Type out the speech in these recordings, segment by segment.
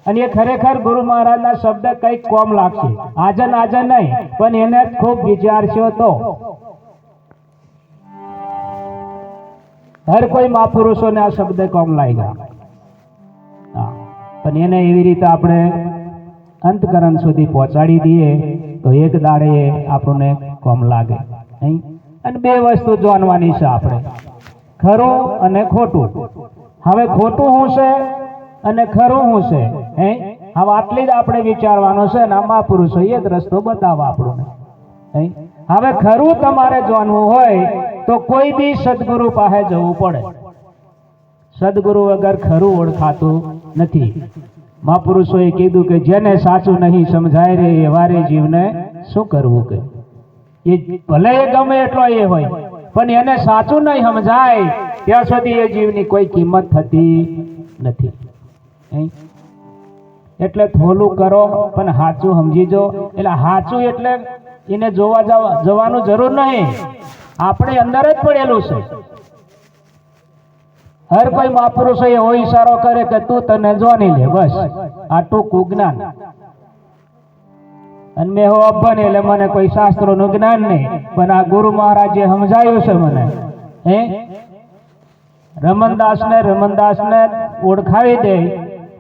અને એ ખરેખર ગુરુ મહારાજના શબ્દ કંઈક કોમ લાગશે, આજે નહીં, પણ એને ખૂબ વિચારશો તો હર કોઈ મહાપુરુષોને આ શબ્દ કોમ લાગ્યા. પણ એને એવી રીતે આપણે અંતકરણ સુધી પહોંચાડી દઈએ તો એક દાડે આપણને કોમ લાગે. અને બે વસ્તુ જાણવાની છે આપણે, ખરું અને ખોટું. હવે ખોટું શું છે અને ખરું શું છે, હવે આટલી જ આપણે વિચારવાનું છે ને આ મહાપુરુષો એ જ રસ્તો બતાવવા આપણને. હવે ખરું તમારે જાણવું હોય તો કોઈ બી સદગુરુ પાસે જવું પડે. સદગુરુ વગર ખરું ઓળખાતું નથી. મહાપુરુષોએ કીધું કે જેને સાચું નહીં સમજાય રે એવા રે જીવને શું કરવું, કે એ ભલે એ ગમે એટલો એ હોય પણ એને સાચું નહીં સમજાય ત્યાં સુધી એ જીવની કોઈ કિંમત થતી નથી. એટલે થોલું કરો પણ સાચું સમજીજો. એટલે સાચું એટલે એને જોવા જવાનું જરૂર નહીં, આપણે અંદર જ પડેલું છે. હર કોઈ મહાપુરુષો એવો ઈશારો કરે કે તું તને જાણી લે, બસ આ ટૂંકું જ્ઞાન. અને મેં હો અભન એટલે મને કોઈ શાસ્ત્રોનું જ્ઞાન નહીં, પણ આ ગુરુ મહારાજે સમજાયું છે મને. રમનદાસને ઓળખાવી દે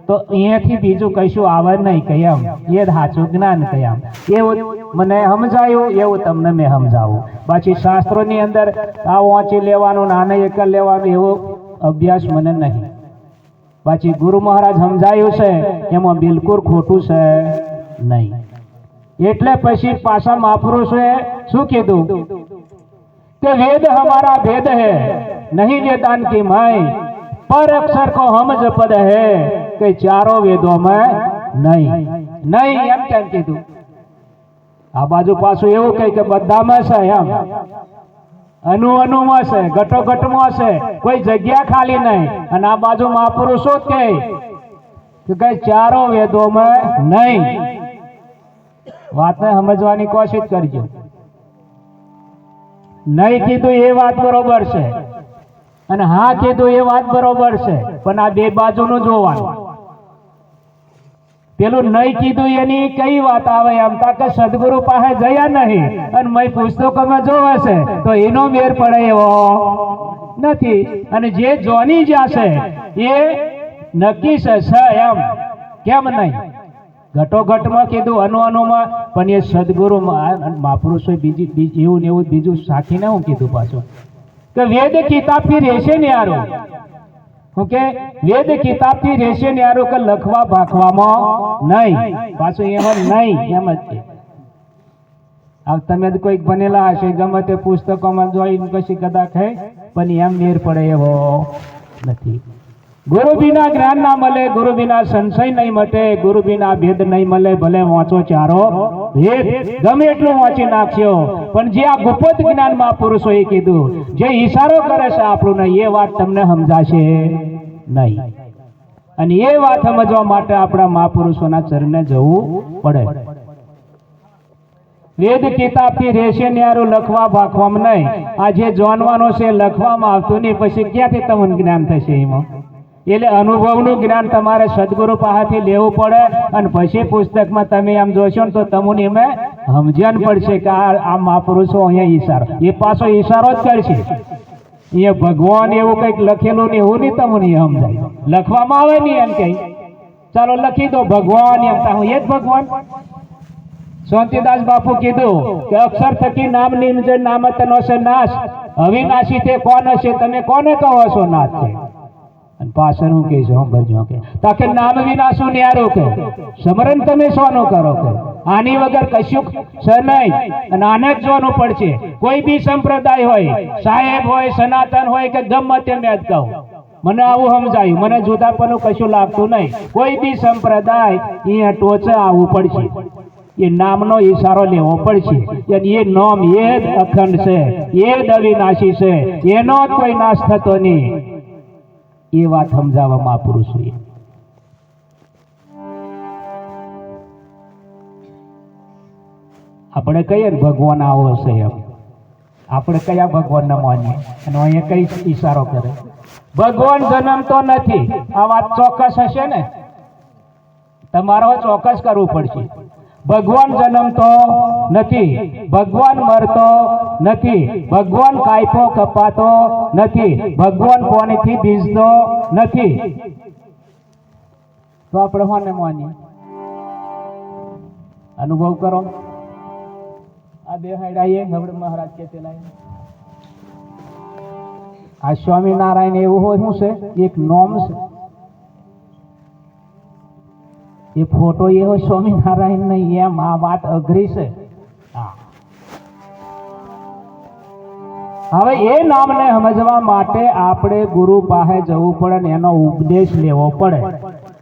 તો અહીંયાથી બીજું કશું આવે નહીં, કયામ એ સાચું જ્ઞાન કયામ એવું મને સમજાયું, એવું તમને મેં સમજાવું. બાકી શાસ્ત્રોની અંદર આ વાંચી લેવાનું નાને એક લેવાનું એવો અભ્યાસ મને નહીં. બાકી ગુરુ મહારાજ સમજાયું છે એમાં બિલકુલ ખોટું છે નહીં. એટલે પછી પાછા મહાપુરુષોએ શું કીધું કે વેદ હમારા ભેદ હૈ નહીં વેદાન की माय, पर अक्षर को हम ज पद है કે ચારો વેદો માં નહીં એમ કેમ કીધું. આ બાજુ પાછું એવું કહે કે બધામાં છે, એમ અનુમાં છે, ઘટોઘટમાં છે, કોઈ જગ્યા ખાલી નહીં. અને આ બાજુ મહાપુરુષો જ કહે ચારો વેદોમાં નહીં. વાતને સમજવાની કોશિશ કરજો. નહીં કીધું એ વાત બરોબર છે અને હા કીધું એ વાત બરોબર છે, પણ આ બે બાજુનું જોવાનું. પેલું નહીં કીધું એની કઈ વાત આવે એમ કે સદગુરુ પાસે જયા નહીં અને મેં પુસ્તકોમાં જોવે છે તો એનો મેર પડે એવો નથી. અને જે જોની જશે એ નક્કી છે એમ કેમ નહીં. ઘટોઘટમાં કીધું, અનુમાં, પણ એ સદગુરુ મહાપુરુષોએ બીજી એવું ને એવું બીજું સાખીને હું કીધું પાછું કે વેદ કિતાબથી રહેશે ને યારું, હું કે વેદ કિતાબથી રહેશે ને યારું કે લખવા ભાખવામાં નહીં. પાછું એમાં નહીં એમ જ છે. તમે કોઈક બનેલા હશે ગમે તે પુસ્તકોમાં જોઈને કશી કદાચ હે, પણ એમ મેર પડે એવો નથી. ગુરુ બિના જ્ઞાન ના મળે, ગુરુ બિના સંશય નહીં મટે, ગુરુ બિના ભેદ નહીં મળે. ભલે વાંચો ચારો ભેદ, ગમે એટલું વાંચી નાખશો, પણ જે આ ગુપ્ત જ્ઞાન મહાપુરુષોએ કીધું, જે ઈશારો કરે છે આપણને, એ વાત તમને સમજાશે નહીં. અને એ વાત સમજવા માટે આપણા મહાપુરુષોના ચરણે જવું પડે. વેદ કિતાબથી રહેશે ને યારું લખવા ભાખવામાં નહીં. આ જે જાણવાનો છે લખવામાં આવતું નહીં, પછી ક્યાંથી તમને જ્ઞાન થશે એમાં? એટલે અનુભવનું જ્ઞાન તમારે સદગુરુ પાસેથી લેવું પડે. અને પછી પુસ્તકમાં તમે આમ જોશો ને તો તમને એમ સમજણ પડશે કે આ મહાપુરુષો અહીંયા ઈશારો, એ પાછો ઈશારો જ કરશે. અહીંયા ભગવાન એવું કંઈક લખેલું ને એવું નહીં તમને સમજાય. લખવામાં આવે નહીં એમ કઈ ચાલો લખી દો ભગવાન, એમ હું એ જ ભગવાન. શાંતિદાસ બાપુ કીધું કે અક્ષર થકી નામ નિમજે નામત નો છે નાશ, અવિનાશી તે કોણ હશે તમે કોને કહો છો નાથ છે. અને પાછળ હું કહીશું સાંભળજો કે તાકે નામ વિનાશું ન્યારો કે સ્મરણ તમે સોનું કરો કે આની વગર કશું છે નહીં. અને આને જ જોવાનું પડશે. કોઈ બી સંપ્રદાય હોય, સાહેબ હોય, સનાતન હોય કે ગમે તે મેં જ કહું, મને આવું સમજાયું, મને જુદાપણું કશું લાગતું નહીં. કોઈ બી સંપ્રદાય અહીંયા ટોચે આવવું પડશે, એ નામનો ઈશારો લેવો પડશે. એ નામ એ જ અખંડ છે, એ જ અવિનાશી છે, એનો જ કોઈ નાશ થતો નહીં. એ વાત સમજાવવા મહાપુરુષોએ. આપણે કહીએ ને ભગવાન આવો છે એમ, આપણે કયા ભગવાનને માનીએ? અને અહીંયા કઈ ઈશારો કરે? ભગવાન જન્મતો નથી, આ વાત ચોક્કસ હશે ને? તમારો ચોક્કસ કરવું પડશે. ભગવાન જન્મતો નથી, ભગવાન મરતો નથી, ભગવાન કાયપો કપાતો નથી, ભગવાન પાણીથી બીજતો નથી. તો આપણે કોને માનીએ? અનુભવ કરો. આ બે હાઈડાઈએ હવે મહારાજ કે પેલા આ સ્વામિનારાયણ એવું હોય શું છે? એક નોમ છે. એ ફોટો એવો સ્વામિનારાયણ નહીં, એમ આ વાત અઘરી છે. હવે એ નામને સમજવા માટે આપણે ગુરુ પાસે જવું પડે ને એનો ઉપદેશ લેવો પડે.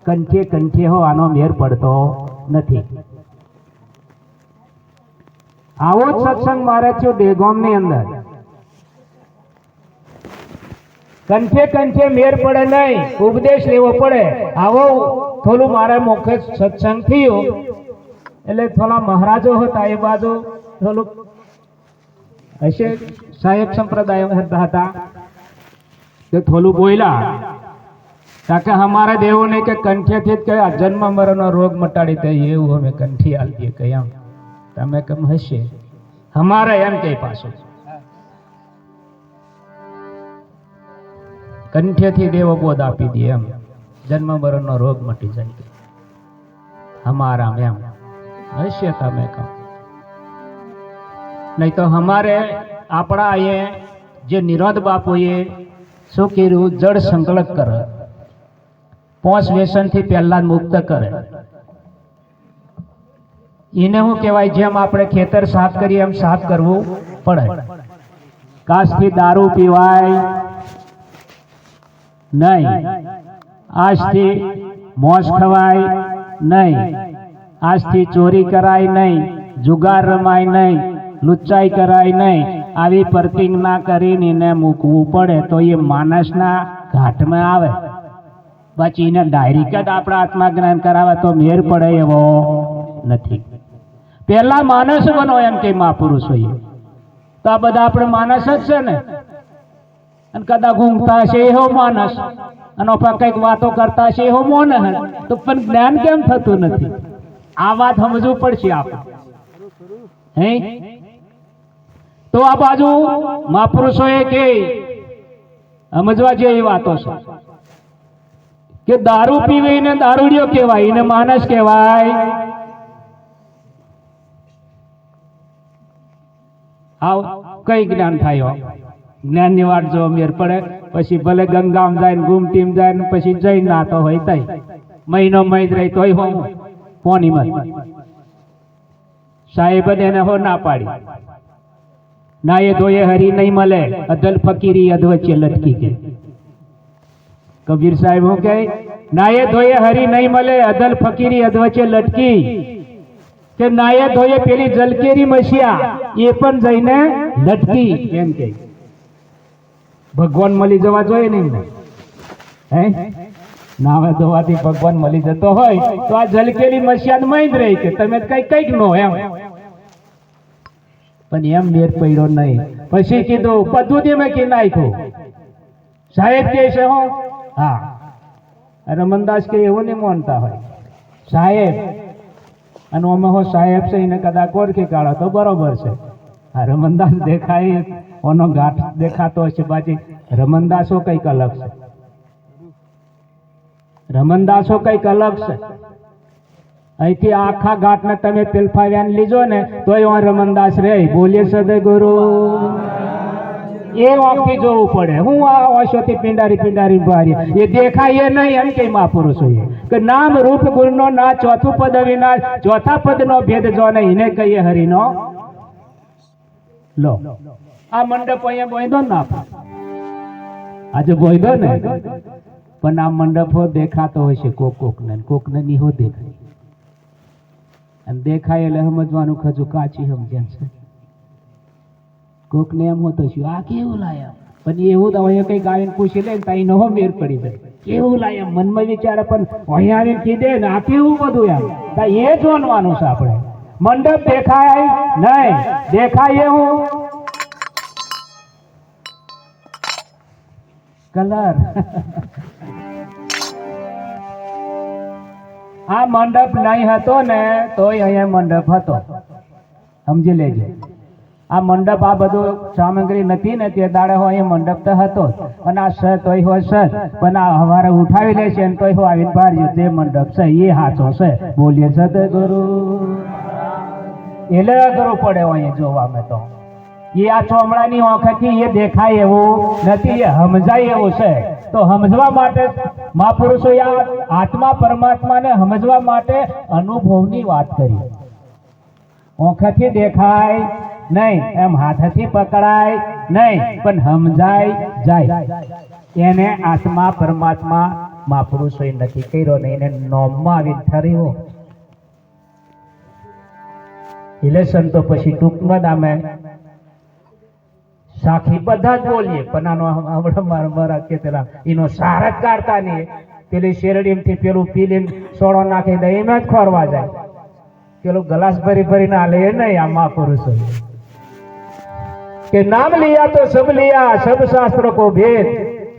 કંઠે કંઠે હો આનો મેર પડતો નથી. આવો જ સત્સંગ મારે થયો ડેગોમની અંદર. કંઠે કંઠે મેર પડે નહીં, ઉપદેશ લેવો પડે. આવો થોડું મારે મુખ્ય સત્સંગ થયો એટલે થોડા મહારાજો હતા એ બાજુ થોડુંક હશે સાહેબ સંપ્રદાય હતા તે થોડું બોલ્યા કારણ કે અમારા દેવો ને કે કંઠેથી જ કયા જન્મ મરણનો રોગ મટાડી દે એવું અમે કંઠી આલતીએ કઈ આમ તમે કેમ હશે અમારે એમ કઈ પાછું કંઠેથી દેવો બોધ આપી દે એમ જન્મ મરણનો રોગ મટી જાય અમારા એમ હશે તમે કહો નહીં તો અમારે આપણા એ જે નિરોધ બાપુએ શું કર્યું જળ સંકલક કરે 5 વ્યસનથી પહેલા મુક્ત કરે એને શું કહેવાય જેમ આપણે ખેતર સાફ કરીએ એમ સાફ કરવું પડે કાચથી દારૂ પીવાય નહીં આજથી મોજ ખવાય નહીં આજથી ચોરી કરાય નહીં જુગાર રમાય નહીં લુચ્ચાઈ કરાય નહીં આવી પ્રતિજ્ઞા કરીને એને મૂકવું પડે તો એ માણસના ઘાટમાં આવે પછી એને ડાયરેક્ટ જ આપણા આત્મા જ્ઞાન કરાવે તો મેર પડે એવો નથી પહેલા માણસ બનો એમ કે મહાપુરુષ હોઈએ તો આ બધા આપણે માણસ જ છે ને અને કદાચ ઊંઘતા હશે એવો માણસ અને કંઈક વાતો કરતા હશે એવો મોન તો પણ જ્ઞાન કેમ થતું નથી આ વાત સમજવું પડશે આપણે હે તો આ બાજુ મહાપુરુષોએ કે સમજવા જેવી વાતો છે કે દારૂ પીવે એને દારૂડિયો કહેવાય એને માણસ કહેવાય આવ કઈ જ્ઞાન થાય જ્ઞાનની વાટ જો મેર પડે પછી ભલે ગંગામ જાય ને ગુમટીમ જાય ને પછી જઈ નાતો હોય તઈ મહિનો મહિત રહી તોય હો પોનીમાં સાહેબ એને હો ના પાડી ના એ ધોયે હરી નહીં મળે અદલ ફકીરી અધવચ્ચે લટકી કે કબીર સાહેબ હું કહે નાયે ધોયે હરી નહીં મળે અદલ ફકીરી અધવચ્ચે લટકી કે નાયે ધોયે પેલી જલકેરી મસિયા એ પણ જઈને લટકી એમ કે ભગવાન મળી જવા જોઈએ ને હે નાવે ધોવાથી ભગવાન મળી જતો હોય તો આ જલકેરી મસિયા મય જ રહી કે તમે કઈક નો એમ પણ એમ મેર પડ્યો નહીં પછી કીધું પદ્ધતિ મેં કી નાખ્યું સાહેબ કે છે હો હા રમનદાસ કે એવું નહીં માનતા હોય સાહેબ અને અમે હો સાહેબ છે એને કદાચ ઓળખી કાઢો તો બરોબર છે આ રમનદાસ દેખાય ઓનો ગાંઠ દેખાતો હશે બાજી રમનદાસો કઈક અલગ છે રમનદાસો કઈક અલગ છે અહીંથી આખા ઘાટને તમે પેલફાવ્યા લીજો ને તો એ રમનદાસ રે બોલીએ સદગુરુ એ વાંકથી જોવું પડે હું આ ઓશોથી પિંડારી ભારી એ દેખાય એ નહીં એમ કઈ મહાપુરુષ હોય કે નામ રૂપ ગુણનો ના ચોથું પદ વિના ચોથા પદનો ભેદ જો ને એને કહીએ હરિનો લો આ મંડપ અહીંયા બોયદો ના આજે બોયદો ને પણ આ મંડપો દેખાતો હોય છે કોકને નીહો દેખાય અને દેખાય એટલે સમજવાનું ખજુ કાચી સમજ્યા છે કોકને એમ હોતો શું આ કેવું લાયા પણ એવું તો અહીંયા કઈ આવીને પૂછી લે ને નવો મેર પડી જાય કેવું લાયા મનમાં વિચારે પણ અહીંયા આવીને કીધે ને આ કેવું બધું એમ એ જોવાનું છે આપણે મંડપ દેખાય નહીં દેખાય એવું કલર આ મંડપ નહીં હતો ને તોય અહીંયા મંડપ હતો, સમજી લેજો. આ મંડપ આ બધું સામગ્રી નથી ને તે દાડે હોય એ મંડપ તો હતો અને આ સ તોય હોય સર પણ આ હવારે ઉઠાવી લે છે ને તોય હું આવીને પાડ્યું તે મંડપ છે એ સાચો છે. બોલીએ સદગુરુ. એટલે અઘરું પડે અહીંયા જોવામાં તો એ આ ચોમડાની આંખથી એ દેખાય એવું નથી, એ સમજાય એવું છે. તો સમજવા માટે મહાપુરુષો આ આત્મા પરમાત્માને સમજવા માટે અનુભવની વાત કરી. આંખથી દેખાય નહીં, એમ હાથથી પકડાય નહીં, પણ સમજાય જાય. એને આત્મા પરમાત્મા મહાપુરુષોએ નક્કી કર્યો નહીં, એને નોમમાં આવી ઠર્યો. એટલે સંતો પછી ટૂંકમાં અમે સાખી બધા જ બોલીએ પણ આનો હમણાં મારા કે પેલા એનો સાર જ કાઢતા નહીં. પેલી શેરડીથી પેલું પીલીને સોડો નાખી દે એમાં જ ખોરવા જાય. પેલું ગ્લાસ ભરી ભરીને હાલે એ નહીં. આ મહાપુરુષો કે નામ लिया तो सब लिया, सब शास्त्रों को भेद,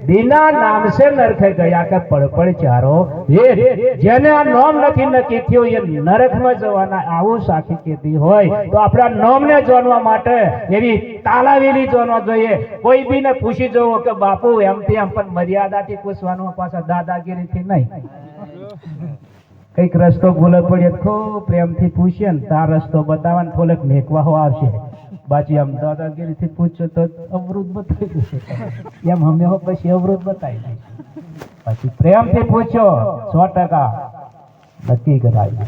बिना नाम से नरक ગયા કે પડપડ ચારો વેદ. જેને આ નામ નથી નક્કી થયું એ નરકમાં જવાના, આવું સાખી કીધી હોય તો આપણા નામને જાણવા માટે એવી તાલાવેલી જાણવા જોઈએ. કોઈ બી ને પૂછી જવો કે બાપુ એમથી એમ, પણ મર્યાદાથી પૂછવાનું, પાછા દાદાગીરીથી નહીં. કઈક રસ્તો ભૂલે પડે ખૂબ પ્રેમથી પૂછીએ ને તાર રસ્તો બતાવવા થોડેક મેકવા આવશે. બાકી આમ દાદાગીરીથી પૂછો તો અવરોધ બતાવી દેશે. એમ અમે પછી અવરોધ બતાવી દઈશું. પછી પ્રેમથી પૂછો 100% નક્કી કરાવી.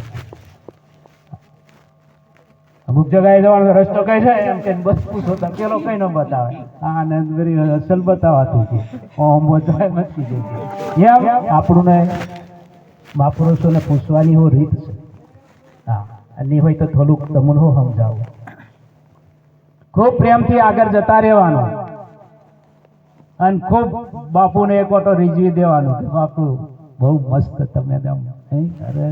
અમુક જગ્યાએ જવાનો રસ્તો કઈ છે એમ કે બસ પૂછો તો પેલો કઈ ન બતાવે. આ નંદગરી અસલ બતાવાતું છે ઓમ બતાવે નથી જતી. એમ આપણું ને મહાપુરુષોને પૂછવાની હો રીત છે. હા, અને હોય તો થોડુંક તમને હો સમજાવું. ખૂબ પ્રેમથી આગળ જતા રહેવાનું અને ખૂબ બાપુને એક ઓટો રીઝવી દેવાનું કે બાપુ બહુ મસ્ત તમે અરે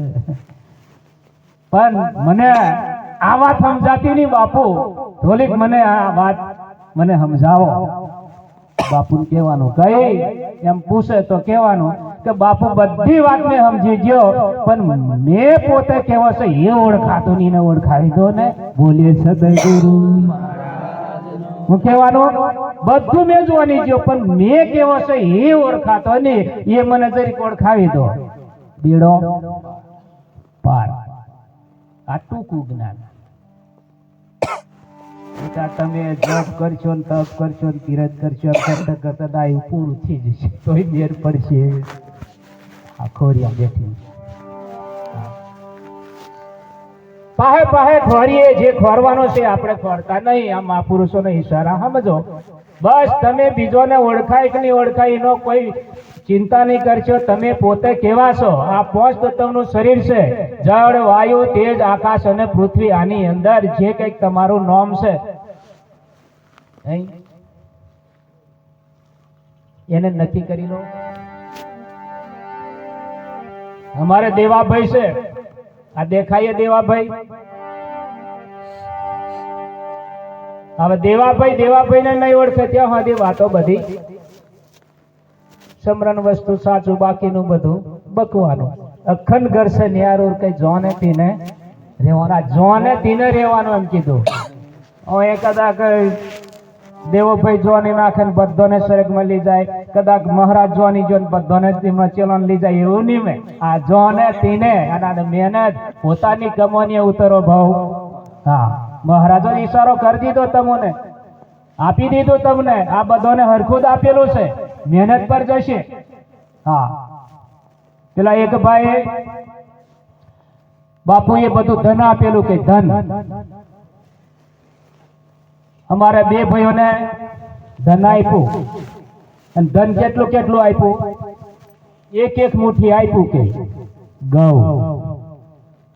પણ મને આ વાત સમજાતી નહીં બાપુ, થોડીક મને આ વાત મને સમજાવો. બાપુને કહેવાનું કઈ એમ પૂછે તો કહેવાનું કે બાપુ બધી વાત મેં સમજી ગયો પણ મેં પોતે કેવો છે એ ઓળખાતું નહીં, ને ઓળખાવી દો ને. બોલીએ સદગુરુ. હું કહેવાનું બધું મેં જોવાની ગયો પણ મેં કેવો છે એ ઓળખાતો નહીં, એ મને જરીક ઓળખાવી દો. બીડો પાર. આ ટૂંકું જ્ઞાન. તમે જપ કરશો ને તપ કરશો ને તીરથ કરશો કરતા કરતા દાયું પૂરું થઈ જશે તોય મેર પડશે. આ ખોરિયા બેઠી પાહે પાહે ખોરીએ જે ખોરવાનો છે આપણે ખોરતા નહીં. આ મહાપુરુષોનો ઈશારા સમજો. બસ તમે બીજોને ઓળખાય કે નહીં ઓળખાય એનો કોઈ ચિંતા નહીં કરશો. તમે પોતે કેવા છો. આ 5 તત્વનું શરીર છે, જળ વાયુ તેજ આકાશ અને પૃથ્વી. આની અંદર જે કંઈક તમારું નામ છે એને નક્કી કરી લો. અમારે દેવાભાઈ છે, આ દેખાય દેવાભાઈ. હવે દેવાભાઈ ને નહીં ઓળખે ત્યાં સુધી વાતો બધી સમરણ વસ્તુ સાચું, બાકીનું બધું બકવાનું. અખંડ ઘર છે ન્યારું કઈ જોને તીને રહેવાના, જોને તીને રહેવાનું એમ કીધું. એ કદાચ દેવોભાઈ જોવાની નાખે ને બધાને સ્વર્ગમાં લઈ જાય, કદાચ મહારાજ જોવાની જો બધાને ચેલોન લઈ જાય એવું નહીં. મેં આ જોને તીને અને મહેનત પોતાની કમાની ઉતરો ભાવ. હા, મહારાજો ઈશારો કરી દીધો, તમને આપી દીધું, તમને આ બધાને હરખુદ આપેલું છે, મહેનત પર જશે. હા, પેલા એક ભાઈ બાપુએ બધું ધન આપેલું કે ધન. અમારે 2 ભાઈઓને ધન આપ્યું અને ધન કેટલું કેટલું આપ્યું, એક મુઠ્ઠી આપ્યું કે ઘઉં.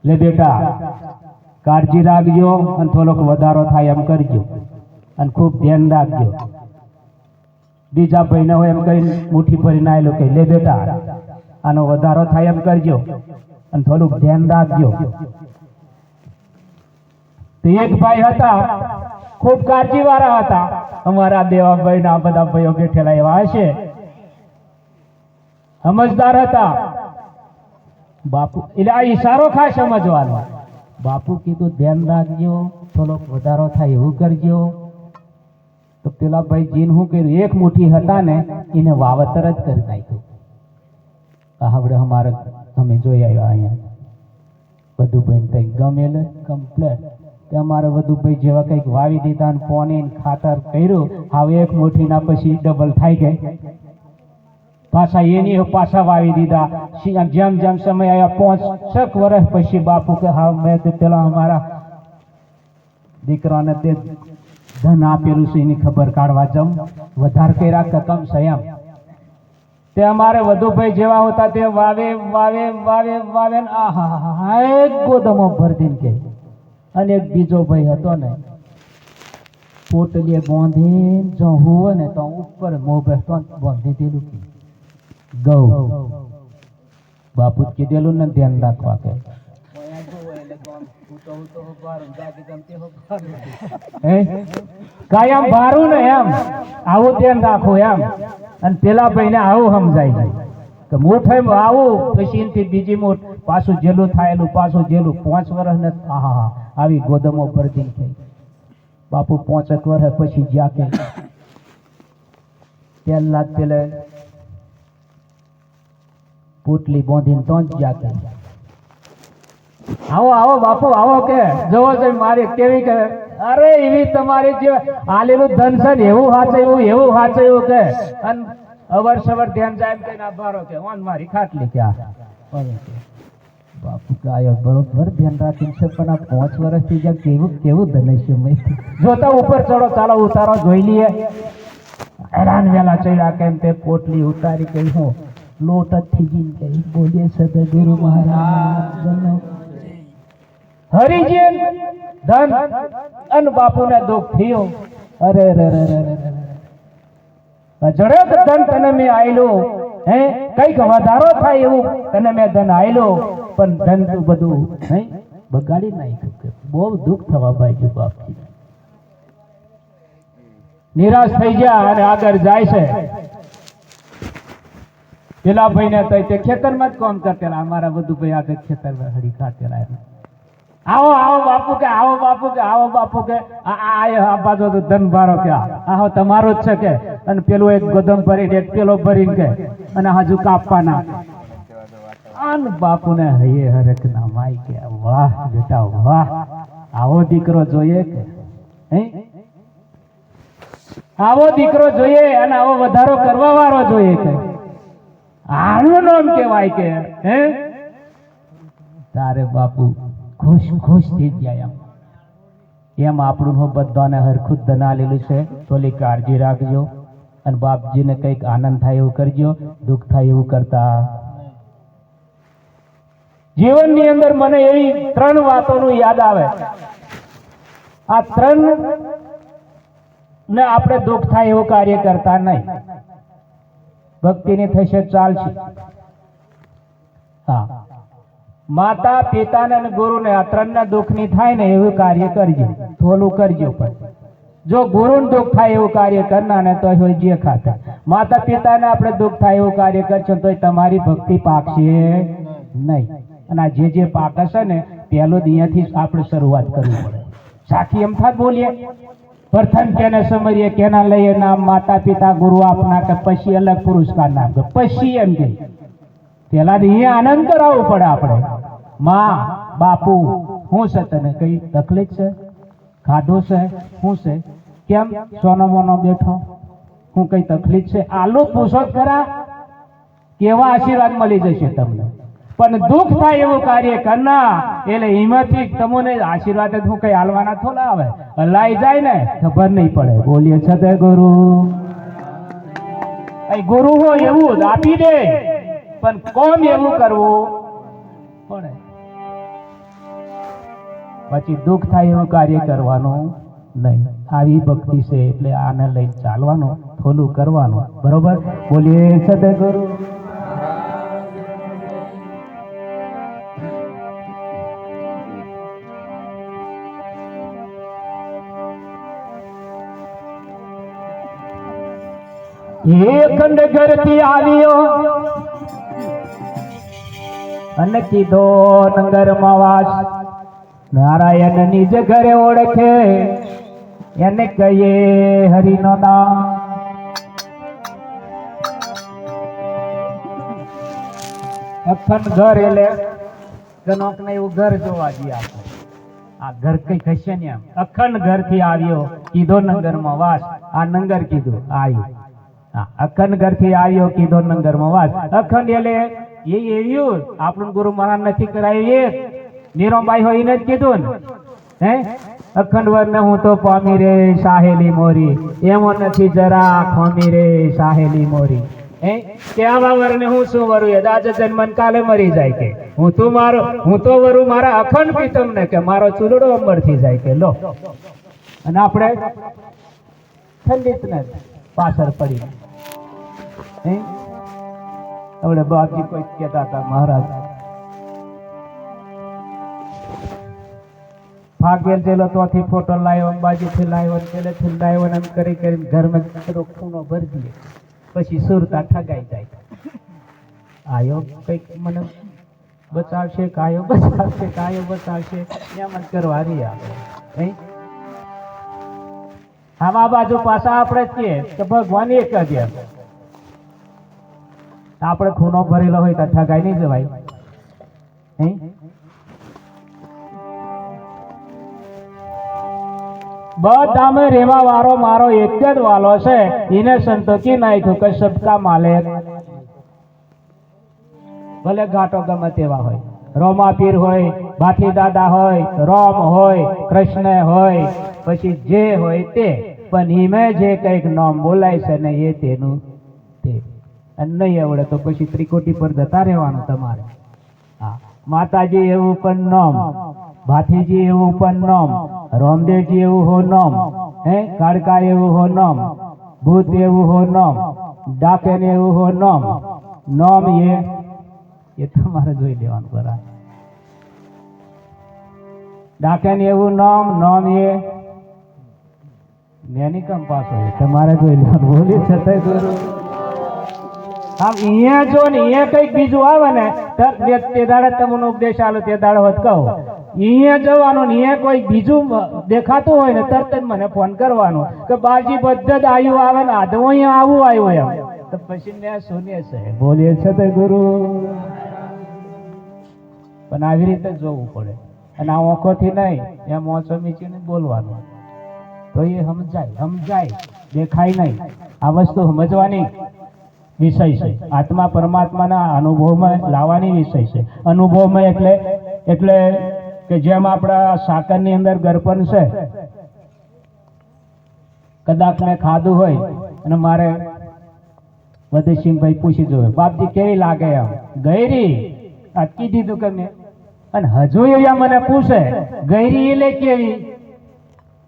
લે બેટા કાળજી રાખજો અને થોડોક વધારો થાય એમ કરજો અને ખૂબ ધ્યાન રાખજો. બીજા ભાઈને હોય એમ કરીને મુઠ્ઠી ભરીને આવેલું કે લે બેટા આનો વધારો થાય એમ કરજો અને થોડુંક ધ્યાન રાખજો. તો એક ભાઈ હતા ખૂબ કાળજી વાળા હતા. અમારા દેવાભાઈ ના બધા ભાઈઓ બેઠેલા એવા હશે, સમજદાર હતા. બાપુ એટલે આ ઈશારો ખાસ સમજવાનો. બાપુ કીધું ધ્યાન રાખજો, થોડોક વધારો થાય એવું કરજો. તો પેલા ભાઈ જીન શું કર્યું, એક મુઠ્ઠી હતા ને એને વાવતર જ કરી નાખ્યું. આવડે અમારે અમે જોઈ આવ્યા અહીંયા વધુભાઈ કઈ ગમેલે કમ્પ્લેટ તે અમારે વધુભાઈ જેવા કંઈક વાવી દીધા ને પોની ખાતર કર્યું. હવે એક મુઠ્ઠીના પછી ડબલ થઈ ગઈ, પાછા એની પાછા વાવી દીધા. જેમ જેમ સમય આવ્યા 5-6 વર્ષ પછી બાપુ કે હા મેં તો પેલા અમારા દીકરાને તે ધન આપેલું છે એની ખબર કાઢવા જમ વધારે કર્યા કે કમ સયમ. તે અમારે વધુભાઈ જેવા હોતા તે વાવે વાવે વાવે વાવે આહા એક ગોદમો ભરદીને કે. અને એક બીજો ભાઈ હતો ને પોટલીએ બાંધીને જો હોય ને તો ઉપર મોભે બાંધી દેલું ગૌ. બાપુ કીધેલું ને ધ્યાન રાખવા કે કાયમ ભારું ને એમ આવું ધ્યાન રાખો એમ. અને પેલા ભાઈને આવું સમજાય કે મોઠે આવું પછી એનથી બીજી મોઠ પાછું જેલું થાયેલું પાછું જેલું 5 વર્ષ ને આહા આવી ગોદમો ભરતી થઈ. બાપુ 5 વર્ષ પછી જ્યાં કે પહેલા પેલે પોટલી બાંધીને તો જ જ્યાં કે આવો આવો બાપુ આવો કે જોવો છે મારી કેવી કે અરે એવી તમારી જે આલેલું ધન છે ને એવું હાચવ્યું કે અને અવર સવર ધ્યાન જાય કઈ ના ભારો કે ઓન મારી ખાટલી કે બાપુ ગાયો બરોબર ધ્યાન રાખીને છે પણ આ 5 વર્ષથી જ્યાં કેવું કેવું ધન છે મેં જોતા ઉપર ચડો ચાલો ઉતારો જોઈ લઈએ. હેરાન વેલા ચડ્યા કેમ તે પોટલી ઉતારી કઈ હું લોટ જ થઈ ગઈ કઈ બોલીએ સદગુરુ મહારાજ હરિજન ધન અન બાપુને દુઃખ થયો. અરે રે રે રે જડે ધન તને મેં આયલું હે કઈક વધારો થાય એવું તને મેં ધન આયલું પણ ધન તું બધું હે બગાડી નાખ્યું. બહુ દુઃખ થવા બાજુ બાપજી નિરાશ થઈ ગયા અને આગળ જાય છે. પેલા ભાઈ ને તે ખેતરમાં જ કામ કરતેલા અમારા બધું ભાઈ આગળ ખેતરમાં હરી ખાતેલા. આવો આવો બાપુ કે આવો બાપુ કે આવો બાપુ કે આ બાજુ તો ધન ભારો કે આવો તમારો જ છે કે. અને પેલું એક ગોદમ ભરીને એક પેલો ભરીને કે અને હજુ કાપવાના આન બાપુને હૈયે હરક ના માઈ કે વાહ બેટા વાહ આવો દીકરો જોઈએ કે હે આવો દીકરો જોઈએ અને આવો વધારો કરવા વાળો જોઈએ કે આનું નામ કહેવાય કે હે. તારે બાપુ ખુશ થઈ ગયા એમ આપણું બધાને હરખું ધન આલેલું છે. થોડી કાળજી રાખજો અને બાપજીને કંઈક આનંદ થાય એવું કરજો, દુઃખ થાય એવું કરતા. જીવનની અંદર મને એવી 3 વાતોનું યાદ આવે. આ 3 ને આપણે દુઃખ થાય એવું કાર્ય કરતા નહીં. ભક્તિની થશે ચાલશે. હા માતા પિતાને અને ગુરુને આ 3ના દુઃખની થાય ને એવું કાર્ય કરજો, થોડું કરજો. પણ જો ગુરુને દુઃખ થાય એવું કાર્ય કરનાર ને તો હોય જે ખાતા માતા પિતાને આપણે દુઃખ થાય એવું કાર્ય કરશો તો તમારી ભક્તિ પાકશે નહીં. અને આ જે પાકશે ને પહેલો અહીંયાથી આપણે શરૂઆત કરવી પડે. સાખી એમ થાત બોલીએ પ્રથમ કેને સમરીએ કેના લઈએ નામ માતા પિતા ગુરુ આપના કે પછી અલગ પુરસ્કાર નામ કે પછી એમ કે પેલા અહીંયા આનંદ કરાવવું પડે આપણે. માં બાપુ હું છે તને કઈ તકલીફ છે, ખાધું છે, શું છે, કેમ સોનો મોનો બેઠો, હું કઈ તકલીફ છે, આલુ પૂછો ખરા કેવા આશીર્વાદ મળી જશે તમને. પણ દુઃખ થાય એવું કાર્ય કરના એટલે હિંમતથી તમને આશીર્વાદ જ હું કઈ હાલવાના થોડા આવે લાઈ જાય ને ખબર નહીં પડે. બોલીએ છતે ગુરુ ગુરુ હોય એવું જ આપી દે પણ કોમ એવું કરવું પડે. પછી દુઃખ થાય એવું કાર્ય કરવાનું નહીં. આવી ભક્તિ છે એટલે આને લઈને ચાલવાનું, થોડું કરવાનું. બરોબર. બોલીએ સદગુરુ એ ખંડ ઘરથી આવ્યો અને કીધો નગરમાં વાસ નારાયણ નિજ ઘરે ઓળખે એને કહીએ હરિનો નામ અખંડ ઘર એટલે ગણોક ને એવું ઘર જોવા જઈએ આપણે આ ઘર કઈ કશે ને આમ અખંડ ઘર થી આવ્યો કીધો નગરમાં વાસ આ નંગર કીધું આવ્યું અખંડ ઘર થી આવ્યો કીધો નંગરમાં વાસ અખંડ એટલે એ એવું આપણું ગુરુ મહારાજ નથી કરાયું એ નીરોબાઈ હોય એને જ કીધું ને હે અખંડ વર ને હું તો પામી રે સાહેલી મોરી એમો નથી જરા ખોમી રે સાહેલી મોરી હે કે આવા વર ને હું શું વરું એ દાજ જન્મન કાલે મરી જાય કે હું તો વરું મારા અખંડ પ્રીતમ ને કે મારો ચૂલડો અમર થઈ જાય કે લો અને આપણે ખંડિત ને પાછળ પડી હે હવે બાકી કોઈ કહેતા હતા મહારાજ ભાગવેલ જેલો તોથી ફોટો લાવ્યો બાજુથી લાવ્યો પેલેથી લાવ્યો એમ કરી કરી ઘરમાં બધો ખૂણો ભરી દે પછી સુરતા ઠગાઈ જાય આયો કઈક મને બચાવશે કાયો બચાવશે એમ જ કરવા રહી આપણે આમાં બાજુ પાછા આપણે જ કહીએ કે ભગવાન એક જ આપણે ખૂણો ભરેલો હોય તો ઠગાઈ નહીં જવાય બધામાં રેવા વાળો મારો એક જ વાલો છે એને સંતોષી નાખ્યું કે સબકા માલિક ભલે ઘાટો ગમે તેવા હોય રોમાપીર હોય ભાથી દાદા હોય રોમ હોય કૃષ્ણ હોય પછી જે હોય તે પણ હિમે જે કઈક નામ બોલાય છે ને એ તેનું તે અને નહીં આવડે તો પછી ત્રિકોટી પર જતા રહેવાનું તમારે હા માતાજી એવું પણ નામ ભાથીજી એવું પણ નામ રામદેવજી એવું હો નામ હે કાળકા એવું હો નામ ભૂત એવું હો નામ ડાકેન એવું હો નામ નામ એ તમારે જોઈ લેવાનું બરાબર ડાકેન એવું નામ એ મેની કમ પાસ હોય તમારે જોઈ લેવાનું બોલી છતાંય ગુરુ આમ અહીંયા જો ને અહીંયા કઈક બીજું આવે ને તે દાડે તમને ઉપદેશ આલો તે દાડે હોત કહો અહીંયા જવાનું ને અહીંયા કોઈ બીજું દેખાતું હોય ને તરત જ મને ફોન કરવાનો કે બાજી બધા જ આયુ આવે ને આધો અહીંયા આવું આવ્યું એમ તો પછી ને સુને છે બોલીએ છે તો ગુરુ પણ આવી રીતે જોવું પડે અને આ ઓંખોથી નહીં એમ ઓછો મીચીને બોલવાનું તો એ સમજાય દેખાય નહીં આ વસ્તુ સમજવાની વિષય છે આત્મા પરમાત્માના અનુભવમાં લાવવાની વિષય છે અનુભવમાં એટલે કે જેમ આપણા સાકરની અંદર ગરપન છે કદાચ મેં ખાધું હોય અને મારે વધીસિંહભાઈ પૂછી જોયું બાપજી કેવી લાગે એમ ગયરી અટકી દીધું કે મેં અને હજુ અહીંયા મને પૂછે ગયરી એટલે કેવી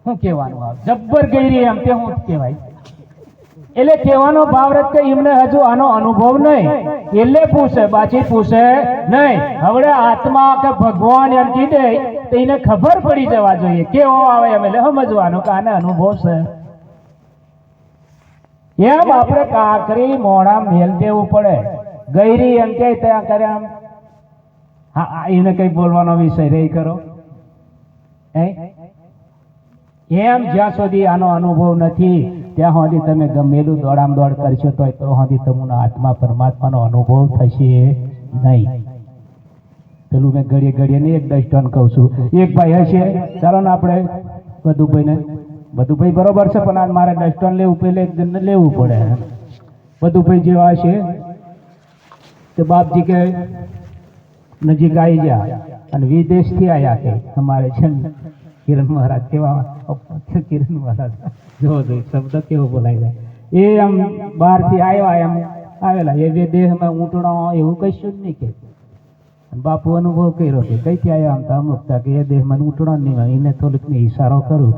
શું કહેવાનું આવે જબ્બર ગયરી એમ તે શું કહેવાય એટલે કહેવાનો ભાવ રત કે એમને હજુ આનો અનુભવ નહીં એટલે પૂછે બાકી પૂછે નહીં હવે આત્મા કે ભગવાન એમ કીધે તો એને ખબર પડી જવા જોઈએ કેવો આવે એમ એટલે સમજવાનું કે આને અનુભવ છે એમ આપણે કાકરી મોડા મેલ દેવું પડે ગયરી એમ કે ત્યાં કરે આમ હા એને કઈ બોલવાનો વિષય રહી કરો એમ જ્યાં સુધી આનો અનુભવ નથી ત્યાં સુધી તમે ગમેલું દોડામ દોડ કરશો તો સુધી તમને આત્મા પરમાત્માનો અનુભવ થશે નહીં પેલું મેં ઘડીએ ને એક દસ્ટન કહું છું એક ભાઈ હશે ચાલો ને આપણે બધુભાઈ બરોબર છે પણ આ મારે દસ્ટન લેવું પેલે એક જણને લેવું પડે બધુભાઈ જેવા હશે તો બાપજી કે નજીક આવી ગયા અને વિદેશથી આવ્યા કે અમારે છે કિરણ મહારાજ કેવા કિરણ મહારાજ જો શબ્દ કેવો બોલાય જાય એ આમ બહારથી આવ્યા એમ આવેલા એ બે દેહમાં ઊંટણો એવું કશું જ નહીં કે બાપુ અનુભવ કર્યો કે કઈથી આવ્યા આમ તો અમુક કે એ દેહમાં ઊંટણો નહીં હોય એને થોડીક ઈશારો કરું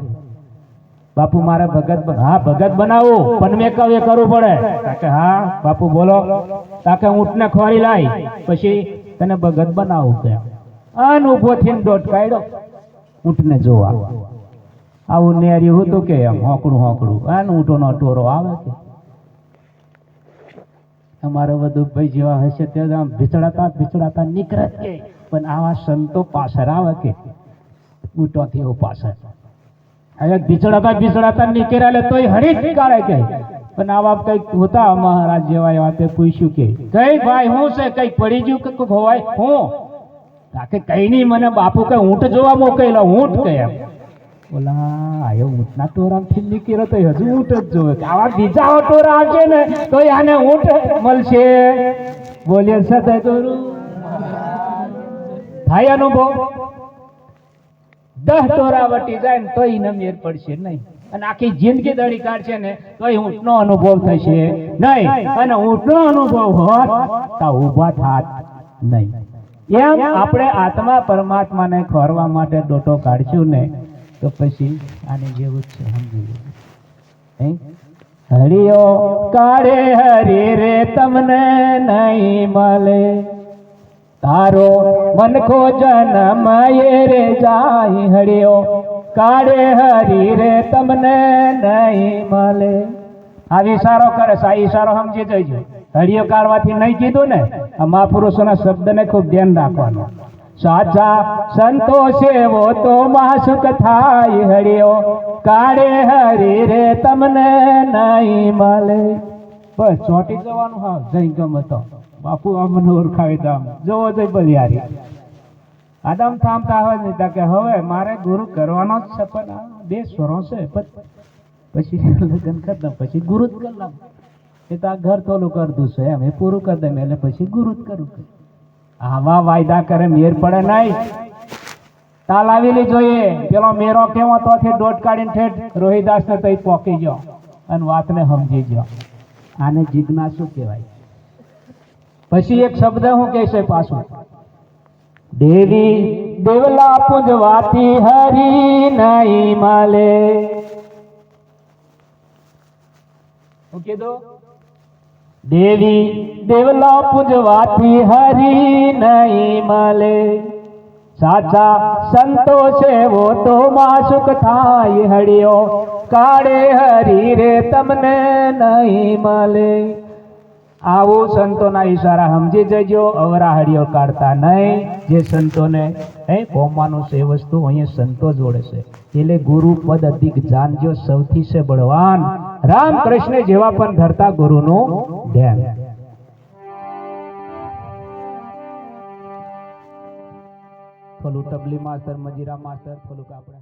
બાપુ મારે ભગત બનાવું પણ મેં કહું એ કરવું પડે કે હા બાપુ બોલો તાકે ઊંટને ખોરી લાય પછી તને ભગત બનાવું કે અન ઉભો થઈને દોટ કાઢ્યો ઊંટને જોવા આવું નેર્યું હતું કે એમ હોકડું આન ઊંટોનો ટોરો આવે કે અમારો વદુભાઈ જેવા હશે તે આમ ભીચડાતા નીકળે જ કે, પણ આવા સંતો પાછળ આવે કે બૂટોથી એવો પાછળ હવે ભીચડાતા નીકળ્યા એટલે તોય હરી જ કાઢે કે, પણ આવા કઈક હોતા મહારાજ જેવા એવા તે પૂછ્યું કે કઈ ભાઈ હું છે, કઈ પડી ગયું કે ખોવાય હું કે કઈ નહીં, મને બાપુ કઈ ઊંટ જોવા મોકલેલો, ઊંટ કે એમ બોલા આયો ઊંટના ટોરામથી નીકળ્યો તો હજુ ઊંટ જ જોવે, આવા બીજા ટોરા આવશે ને તો આને ઊંટ મળશે. બોલીએ સદાય ગુરુ થાય અનુભવ 10 ટોરા વટી જાય ને તોય એને મેર પડશે નહીં, અને આખી જિંદગી દડી કાઢશે ને તોય ઊંટનો અનુભવ થશે નહીં, અને ઊંટનો અનુભવ હોત તો ઊભા થાત નહીં. એમ આપણે આત્મા પરમાત્માને ખોરવા માટે ડોટો કાઢશું ને તો પછી આને જેવું જ છે, સમજી લો. હરિયો કાળે હરી રે તમને નહીં મળે, તારો મનખો જન્મ એ રે જાય, હરિયો કાળે હરી રે તમને નહીં મળે. આ વિચારો કરે છે, આ ઈશારો સમજી જજો. હરિયો કાઢવાથી નહીં કીધું ને, આ મહાપુરુષોના શબ્દને ખૂબ ધ્યાન રાખવાનું. સાચા સંતો સેવો તો માસુક થાય, હરિયો કાળે હરી રે તમને નહીં મળે. બસ ચોંટી જવાનું. હા જઈ ગમે તો બાપુ અમને ઓળખાવી દામ જોવો જઈ બધી હારી આદમ થામતા હોય ને કે હવે મારે ગુરુ કરવાનો જ છે, પણ આ 2 સ્વરો છે, પછી લગ્ન કરી દઉં, પછી ગુરુ જ કરી લઉં, એ તો આ ઘર થોડું કરતું છે એમ, એ પૂરું કરી દઉં એટલે પછી ગુરુ જ કરું. આવા વાયદા કરે મેર પડે નહીં. તાલ આવેલી જોઈએ. પેલો મેરો કેવો તોથી દોટ કાઢીને ઠેઠ રોહિદાસ ને તઈ પોકી ગયો અને વાતને સમજી ગયો. આને જિજ્ઞાસુ કહેવાય. પછી એક શબ્દ હું કહેશે પાછું, દેવી દેવલા પૂજવાથી હરી નહીં મળે. હું કીધું દેવી દેવલા પૂજવાથી હરી નહીં મળે, સાચા સંતો સેવો તો માસુક થાય, હરિયો કાળે હરી રે તમને નહીં મળે. આવું સંતોના ઈશારા સમજી જજો. અવરા હરિયો કાઢતા નહીં. જે સંતોને ભોમવાનું છે એ વસ્તુ અહીંયા સંતો જોડે છે, એટલે ગુરુ પદ અધિક જાણજો. સૌથી છે બળવાન રામકૃષ્ણ જેવા પણ ધરતા ગુરુનું ધ્યાન. થોડું તબલી માસ્તર, મજીરા માસ્તર, થોડુંક આપણે